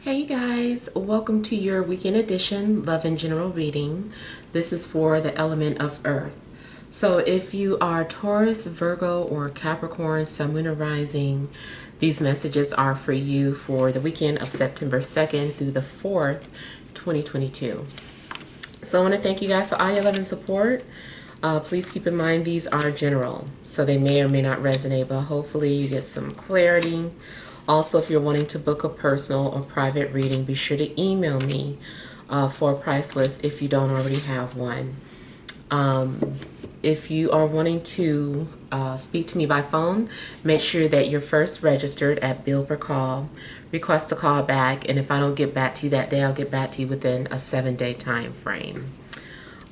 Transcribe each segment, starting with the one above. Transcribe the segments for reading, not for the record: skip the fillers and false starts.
Hey guys, welcome to your weekend edition Love and General reading. This is for the element of Earth. So if you are Taurus, Virgo, or Capricorn, Sun, Moon, or Rising, these messages are for you for the weekend of September 2nd through the 4th, 2022. So I want to thank you guys for all your love and support. Please keep in mind these are general, so they may or may not resonate, but hopefully you get some clarity. Also, if you're wanting to book a personal or private reading, be sure to email me for a price list if you don't already have one. If you are wanting to speak to me by phone, make sure that you're first registered at bill per call, request a call back, and if I don't get back to you that day, I'll get back to you within a 7-day time frame.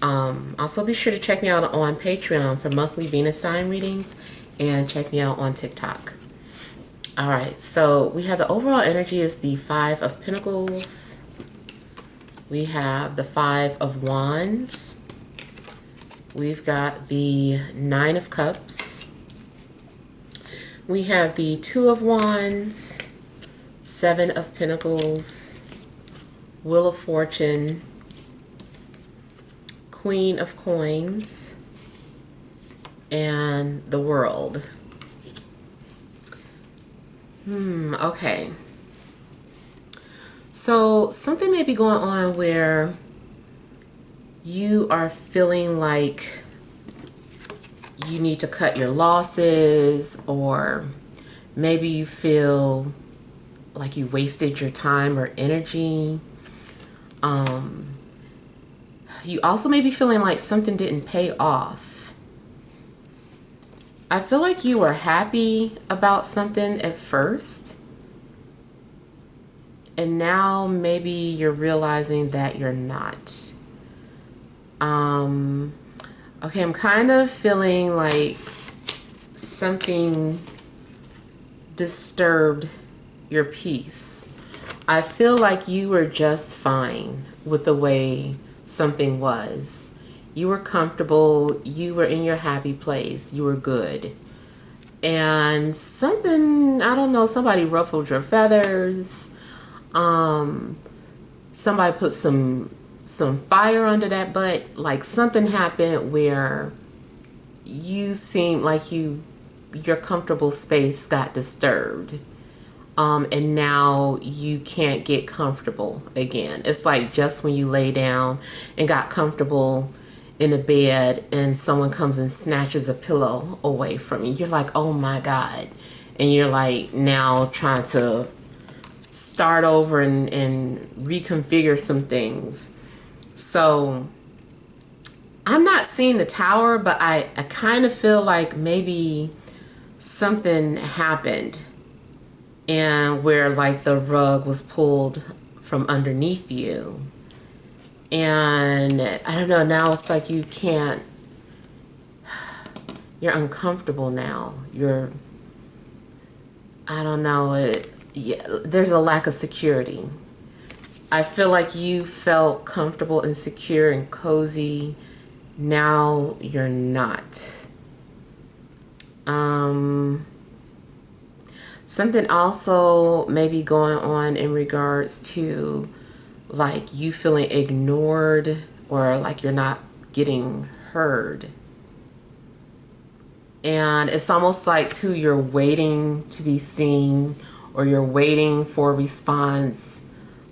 Also, be sure to check me out on Patreon for monthly Venus sign readings, and check me out on TikTok. All right, so we have the overall energy is the Five of Pentacles. We have the Five of Wands. We've got the Nine of Cups. We have the Two of Wands, Seven of Pentacles, Wheel of Fortune, Queen of Coins, and the World. Okay. So something may be going on where you are feeling like you need to cut your losses, or maybe you feel like you wasted your time or energy. You also may be feeling like something didn't pay off. I feel like you were happy about something at first, and now maybe you're realizing that you're not. Okay, I'm kind of feeling like something disturbed your peace. I feel like you were just fine with the way something was. You were comfortable, you were in your happy place, you were good. And something, I don't know, somebody ruffled your feathers. Somebody put some fire under that butt. Like something happened where you seemed like your comfortable space got disturbed. And now you can't get comfortable again. It's like just when you lay down and got comfortable in a bed and someone comes and snatches a pillow away from you. You're like, oh my God. And you're like now trying to start over and reconfigure some things. So I'm not seeing the tower, but I kind of feel like maybe something happened and where like the rug was pulled from underneath you. And I don't know, now it's like you're uncomfortable now. I don't know, there's a lack of security. I feel like you felt comfortable and secure and cozy. Now you're not. Something also may be going on in regards to like you feeling ignored, or like you're not getting heard. And it's almost like too, you're waiting to be seen, or you're waiting for a response.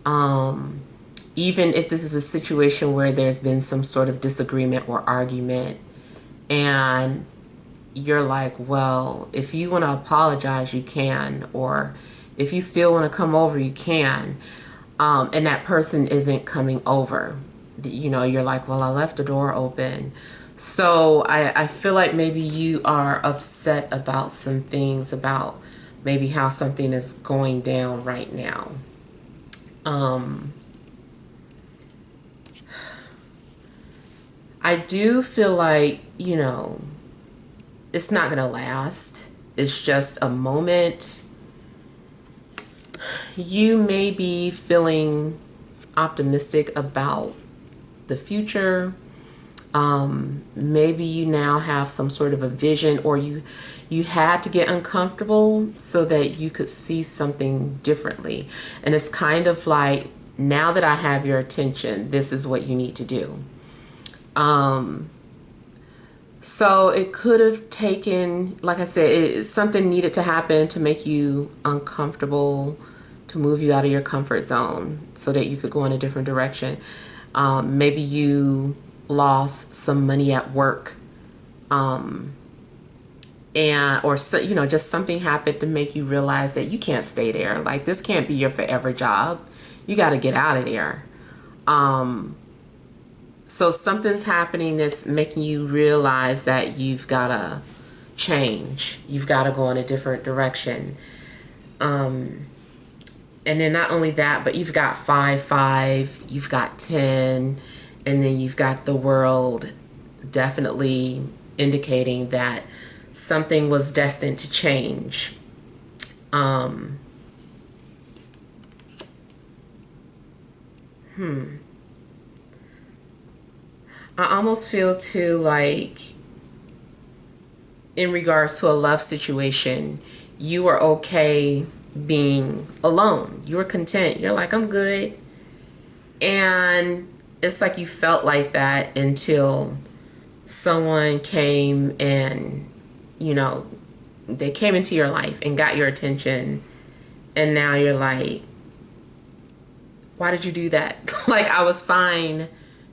Even if this is a situation where there's been some sort of disagreement or argument, and you're like, well, if you want to apologize, you can, or if you still want to come over, you can. And that person isn't coming over. You know, you're like, well, I left the door open. So I feel like maybe you are upset about some things, about maybe how something is going down right now. I do feel like, you know, it's not going to last. It's just a moment. You may be feeling optimistic about the future. Maybe you now have some sort of a vision, or you had to get uncomfortable so that you could see something differently. And it's kind of like, now that I have your attention, this is what you need to do. So it could have taken, like I said, something needed to happen to make you uncomfortable, to move you out of your comfort zone so that you could go in a different direction. Maybe you lost some money at work, and or so, just something happened to make you realize that you can't stay there. Like, this can't be your forever job. You got to get out of there. So something's happening that's making you realize that you've got to change. You've got to go in a different direction. And then not only that, but you've got 5, you've got 10, and then you've got the world, definitely indicating that something was destined to change. I almost feel too like, in regards to a love situation, you were okay being alone. You were content. You're like, I'm good. And it's like you felt like that until someone came and, they came into your life and got your attention. And now you're like, why did you do that? Like, I was fine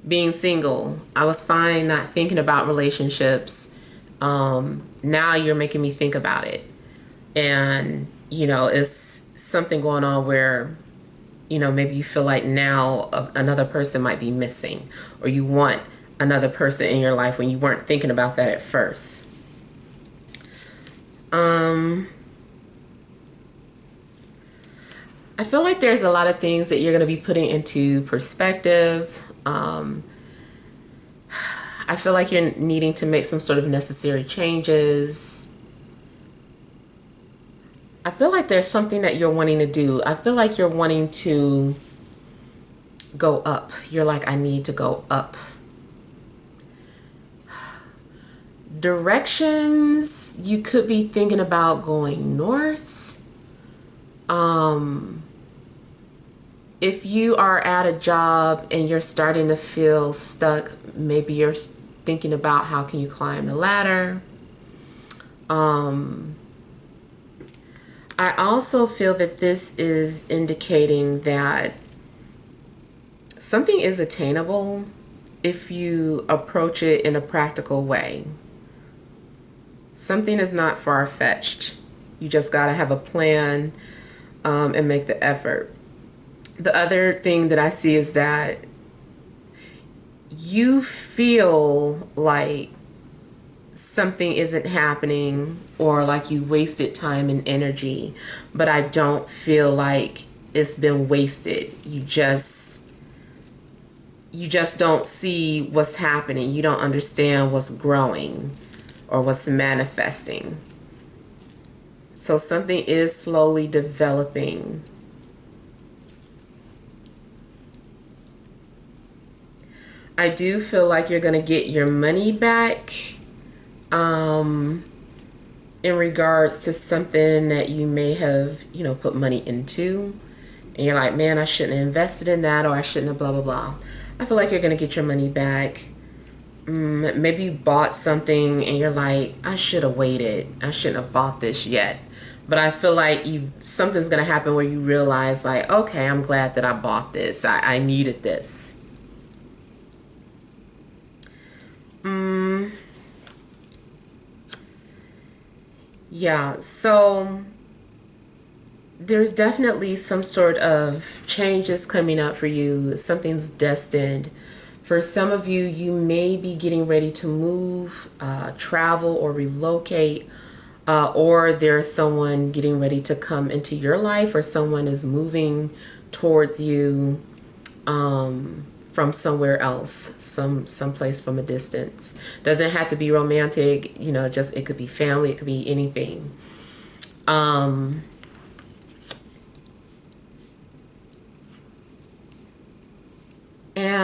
being single. I was fine not thinking about relationships. Now you're making me think about it. And, it's something going on where, maybe you feel like now another person might be missing, or you want another person in your life when you weren't thinking about that at first. I feel like there's a lot of things that you're going to be putting into perspective. I feel like you're needing to make some sort of necessary changes. I feel like there's something that you're wanting to do. I feel like you're wanting to go up. You're like, I need to go up. Directions, you could be thinking about going north. If you are at a job and you're starting to feel stuck, maybe you're thinking about how can you climb the ladder. I also feel that this is indicating that something is attainable if you approach it in a practical way. Something is not far-fetched. You just got to have a plan and make the effort. The other thing that I see is that you feel like something isn't happening, or like you wasted time and energy, but I don't feel like it's been wasted. You just don't see what's happening. You don't understand what's growing or what's manifesting. So something is slowly developing. I do feel like you're going to get your money back in regards to something that you may have, put money into. And you're like, man, I shouldn't have invested in that, or I shouldn't have blah, blah, blah. I feel like you're going to get your money back. Maybe you bought something and you're like, I should have waited. I shouldn't have bought this yet. But I feel like something's going to happen where you realize, like, okay, I'm glad that I bought this. I needed this. Yeah, so there's definitely some sort of changes coming up for you. Something's destined. For some of you, you may be getting ready to move, travel, or relocate, or there's someone getting ready to come into your life, or someone is moving towards you from somewhere else, someplace from a distance. Doesn't have to be romantic, just it could be family, it could be anything. And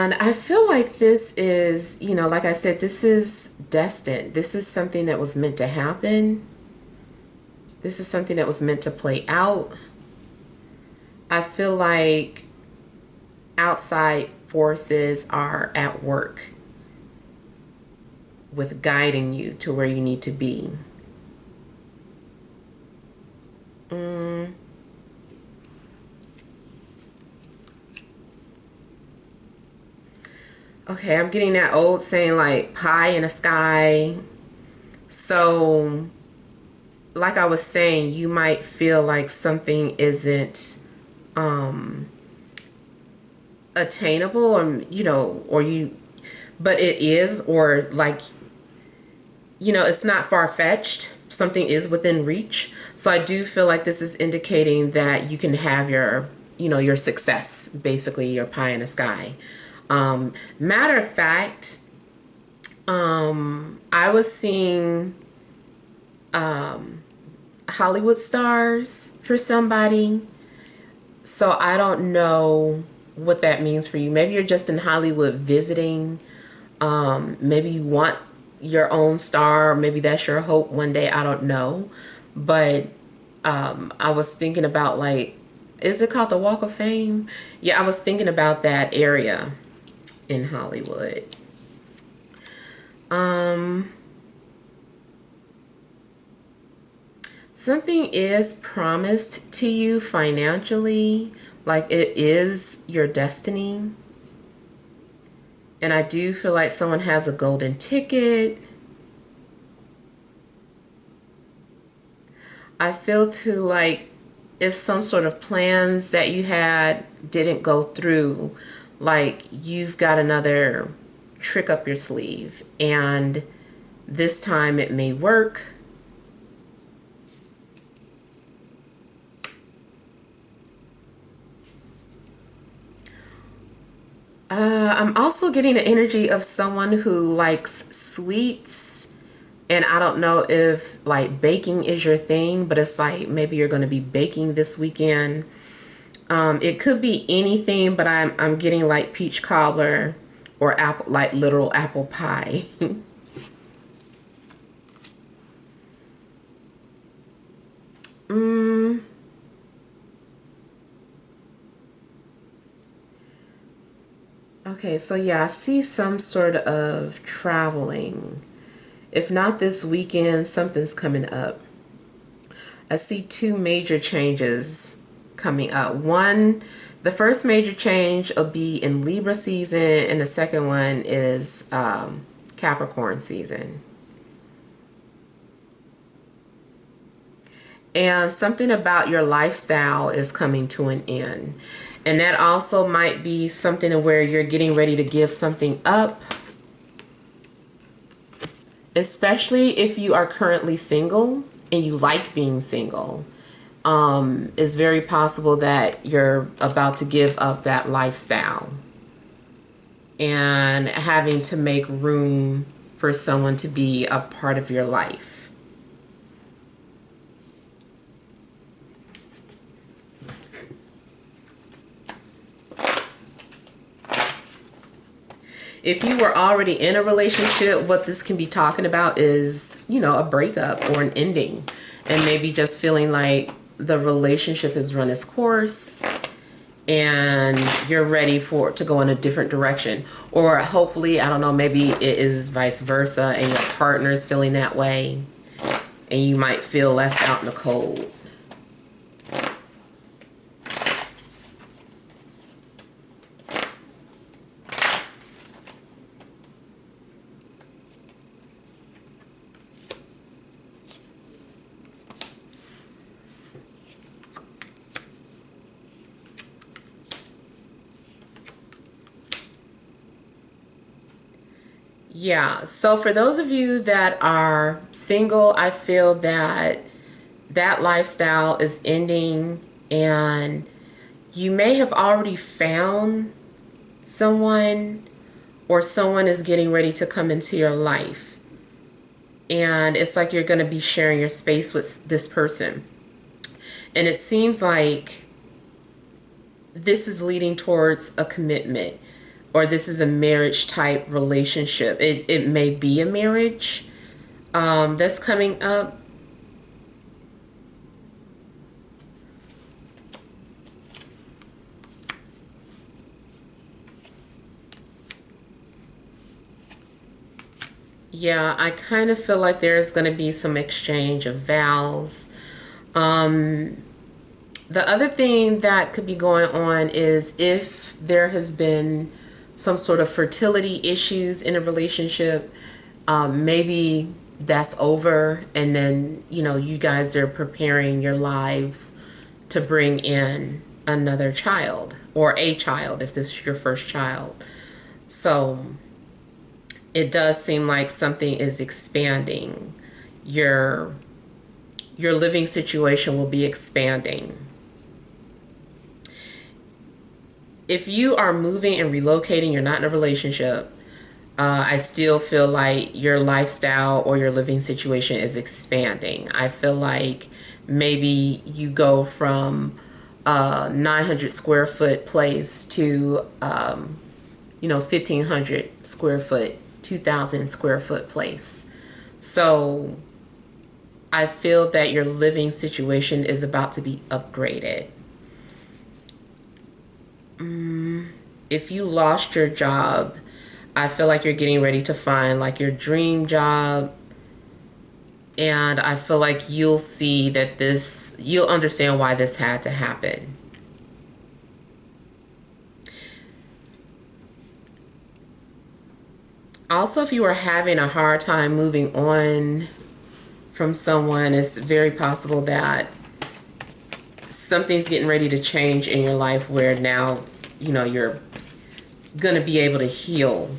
And I feel like this is, you know, like I said, this is destined. This is something that was meant to happen. This is something that was meant to play out. I feel like outside forces are at work with guiding you to where you need to be. Okay, I'm getting that old saying like pie in the sky. So, like I was saying, you might feel like something isn't attainable, or you know, or you, but it is, or like, you know, it's not far-fetched. Something is within reach. So I do feel like this is indicating that you can have your, you know, your success, basically your pie in the sky. Matter of fact, I was seeing Hollywood stars for somebody. So I don't know what that means for you. Maybe you're just in Hollywood visiting. Maybe you want your own star. Maybe that's your hope one day. I don't know. But I was thinking about, like, is it called the Walk of Fame? Yeah, I was thinking about that area in Hollywood. Something is promised to you financially, like it is your destiny. And I do feel like someone has a golden ticket. I feel too like if some sort of plans that you had didn't go through, like you've got another trick up your sleeve, and this time it may work. I'm also getting the energy of someone who likes sweets, and I don't know if like baking is your thing, but it's like maybe you're going to be baking this weekend. It could be anything, but I'm getting like peach cobbler or apple, like literal apple pie. Okay, so yeah, I see some sort of traveling. If not this weekend, something's coming up. I see two major changes coming up. One, the first major change will be in Libra season, and the second one is Capricorn season. And something about your lifestyle is coming to an end. And that also might be something where you're getting ready to give something up, especially if you are currently single and you like being single. It's very possible that you're about to give up that lifestyle and having to make room for someone to be a part of your life. If you were already in a relationship, what this can be talking about is, you know, a breakup or an ending, and maybe just feeling like the relationship has run its course and you're ready for it to go in a different direction. Or hopefully, I don't know, maybe it is vice versa and your partner is feeling that way and you might feel left out in the cold. Yeah, so for those of you that are single, I feel that that lifestyle is ending, and you may have already found someone, or someone is getting ready to come into your life. And it's like you're going to be sharing your space with this person. And it seems like this is leading towards a commitment. or this is a marriage type relationship. It may be a marriage that's coming up. Yeah, I kind of feel like there's going to be some exchange of vows. The other thing that could be going on is if there has been some sort of fertility issues in a relationship, maybe that's over, and then, you know, you guys are preparing your lives to bring in another child, or a child if this is your first child. So it does seem like something is expanding. Your living situation will be expanding. If you are moving and relocating, you're not in a relationship, I still feel like your lifestyle or your living situation is expanding. I feel like maybe you go from a 900 square foot place to, 1,500 square foot, 2,000 square foot place. So I feel that your living situation is about to be upgraded. If you lost your job, I feel like you're getting ready to find like your dream job. And I feel like you'll see that you'll understand why this had to happen. Also, if you are having a hard time moving on from someone, it's very possible that something's getting ready to change in your life where now, you're going to be able to heal.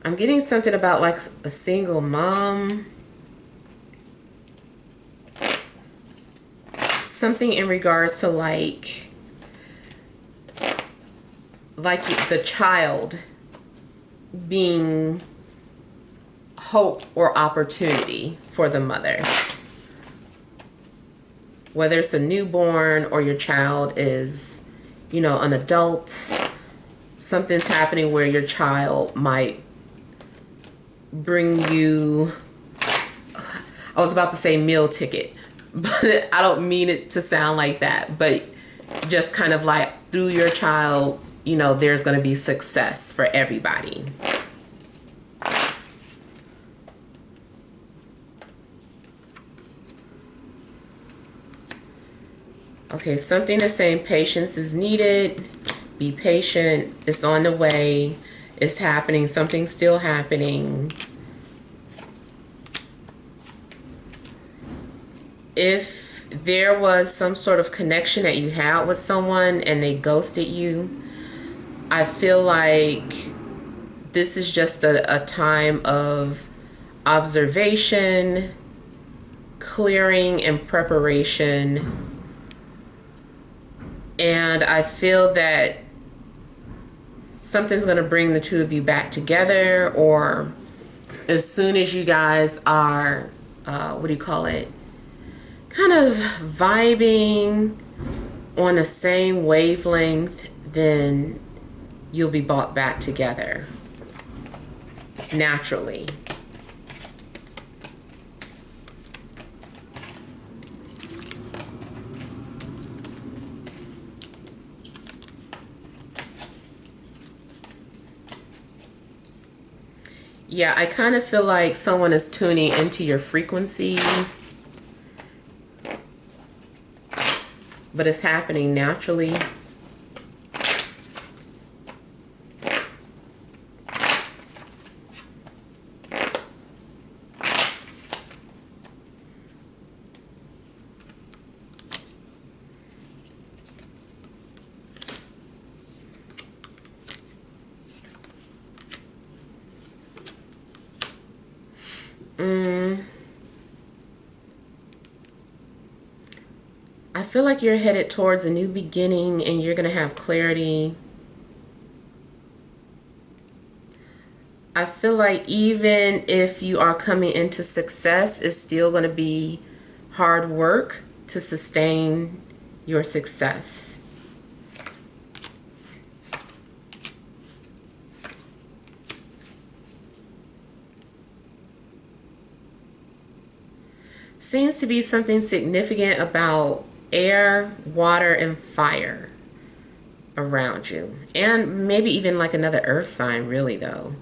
I'm getting something about like a single mom. Something in regards to like the child being hope or opportunity for the mother. Whether it's a newborn or your child is, an adult, something's happening where your child might bring you, I was about to say meal ticket, but I don't mean it to sound like that, but just kind of like through your child, there's going to be success for everybody. Okay, something is saying patience is needed. Be patient. It's on the way. It's happening. Something's still happening. If there was some sort of connection that you had with someone and they ghosted you, I feel like this is just a time of observation, clearing, and preparation. And I feel that something's going to bring the two of you back together, or as soon as you guys are, kind of vibing on the same wavelength, then you'll be brought back together naturally. Yeah, I kind of feel like someone is tuning into your frequency, but it's happening naturally. I feel like you're headed towards a new beginning and you're going to have clarity. I feel like even if you are coming into success, it's still going to be hard work to sustain your success. Seems to be something significant about air, water, and fire around you. And maybe even like another earth sign, really, though.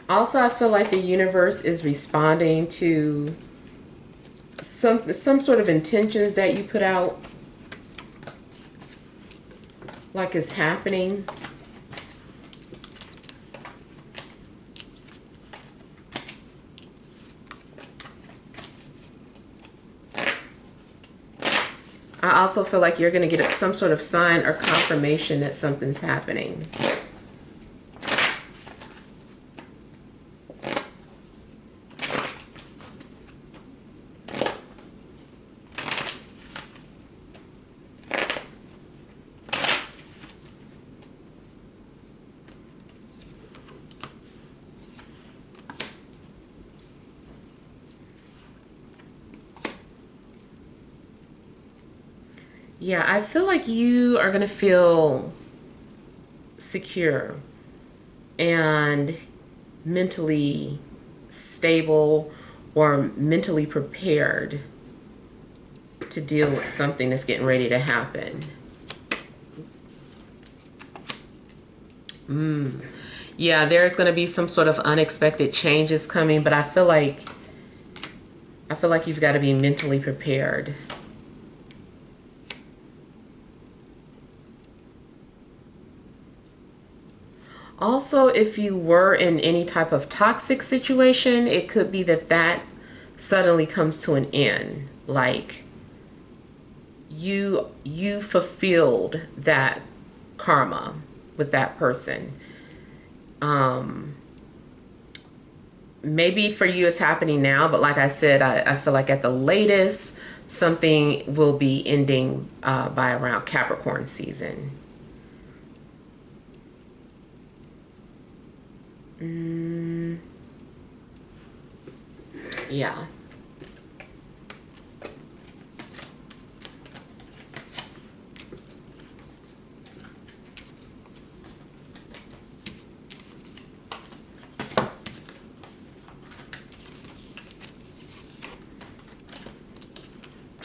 Also, I feel like the universe is responding to some sort of intentions that you put out, like it's happening. I also feel like you're going to get some sort of sign or confirmation that something's happening. Yeah, I feel like you are going to feel secure and mentally stable or mentally prepared to deal with something that's getting ready to happen. Yeah, there's going to be some sort of unexpected changes coming, but I feel like you've got to be mentally prepared. Also, if you were in any type of toxic situation, it could be that suddenly comes to an end. Like you fulfilled that karma with that person. Maybe for you it's happening now, but like I said, I feel like at the latest, something will be ending by around Capricorn season. Yeah.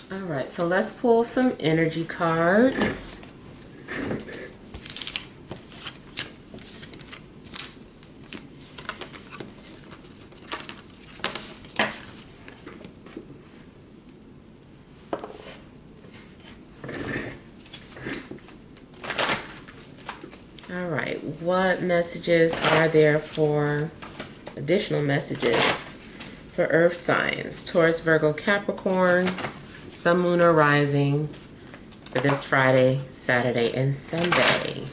All right, so let's pull some energy cards. All right, what messages are there for additional messages for earth signs? Taurus, Virgo, Capricorn, Sun, Moon, or Rising for this Friday, Saturday, and Sunday.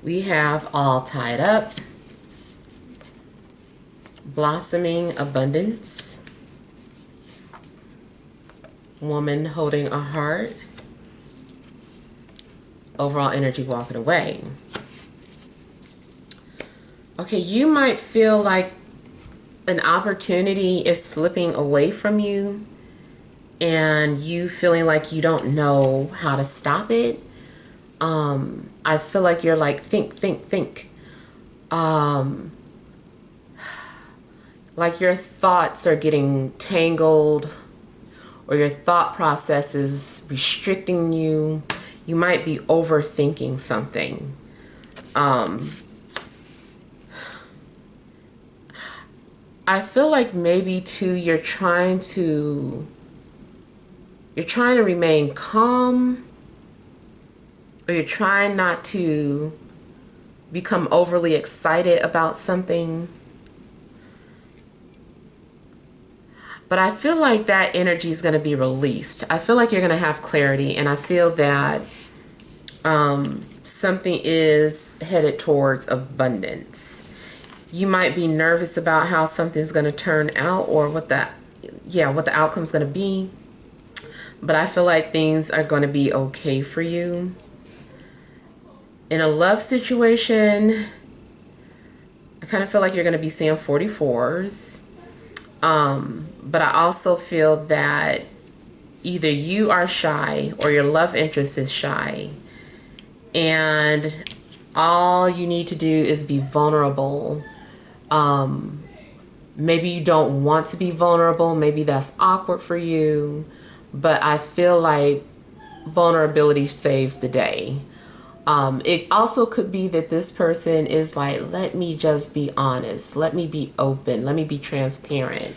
We have all tied up, blossoming abundance, woman holding a heart, overall energy walking away. Okay, you might feel like an opportunity is slipping away from you and you feeling like you don't know how to stop it. I feel like you're like, think. Like your thoughts are getting tangled or your thought process is restricting you. You might be overthinking something. I feel like maybe too, you're trying to you're trying to remain calm, or you're trying not to become overly excited about something. But I feel like that energy is going to be released. I feel like you're going to have clarity, and I feel that something is headed towards abundance. You might be nervous about how something's going to turn out, or what the outcome's going to be. But I feel like things are going to be okay for you. In a love situation, I kind of feel like you're going to be seeing 44s. But I also feel that either you are shy or your love interest is shy. And all you need to do is be vulnerable. Maybe you don't want to be vulnerable. Maybe that's awkward for you. But I feel like vulnerability saves the day. It also could be that this person is like, let me just be honest. Let me be open. Let me be transparent.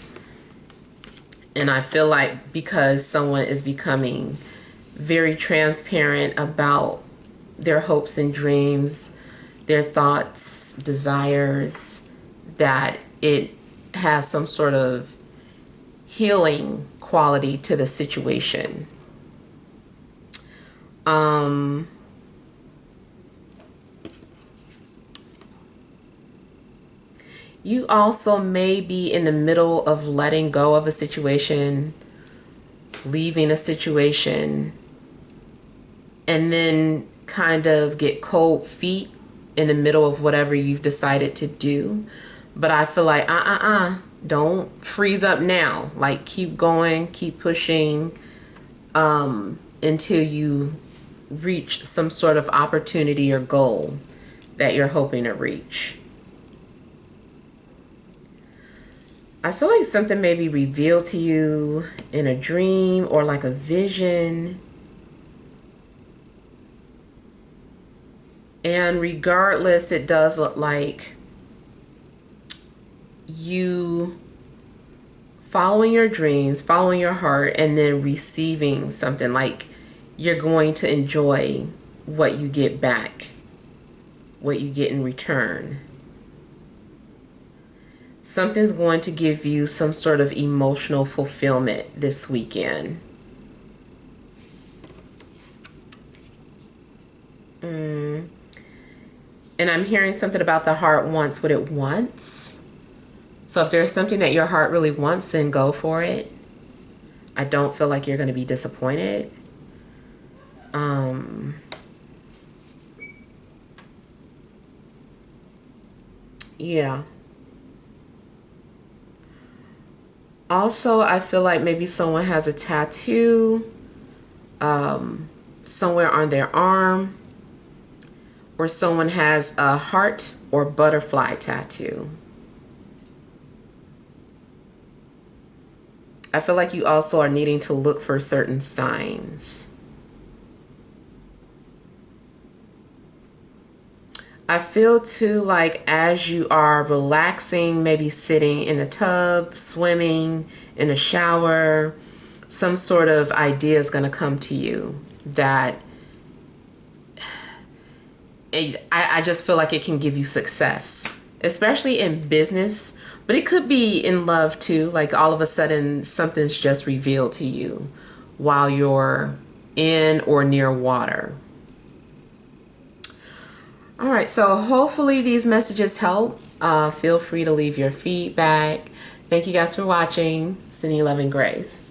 And I feel like because someone is becoming very transparent about their hopes and dreams, their thoughts, desires, that it has some sort of healing quality to the situation. You also may be in the middle of letting go of a situation, leaving a situation, and then kind of get cold feet in the middle of whatever you've decided to do. But I feel like, don't freeze up now. Like, keep going, keep pushing, until you reach some sort of opportunity or goal that you're hoping to reach. I feel like something may be revealed to you in a dream or like a vision. And regardless, it does look like you following your dreams, following your heart, and then receiving something. Like you're going to enjoy what you get back, what you get in return. Something's going to give you some sort of emotional fulfillment this weekend. And I'm hearing something about the heart wants what it wants. So if there's something that your heart really wants, then go for it. I don't feel like you're going to be disappointed. Yeah. Also, I feel like maybe someone has a tattoo somewhere on their arm, or someone has a heart or butterfly tattoo. I feel like you also are needing to look for certain signs. I feel too like as you are relaxing, maybe sitting in a tub, swimming, in a shower, some sort of idea is going to come to you that I just feel like it can give you success, especially in business, but it could be in love too. Like all of a sudden something's just revealed to you while you're in or near water. All right, so hopefully these messages help. Feel free to leave your feedback. Thank you guys for watching. Sending you love and grace.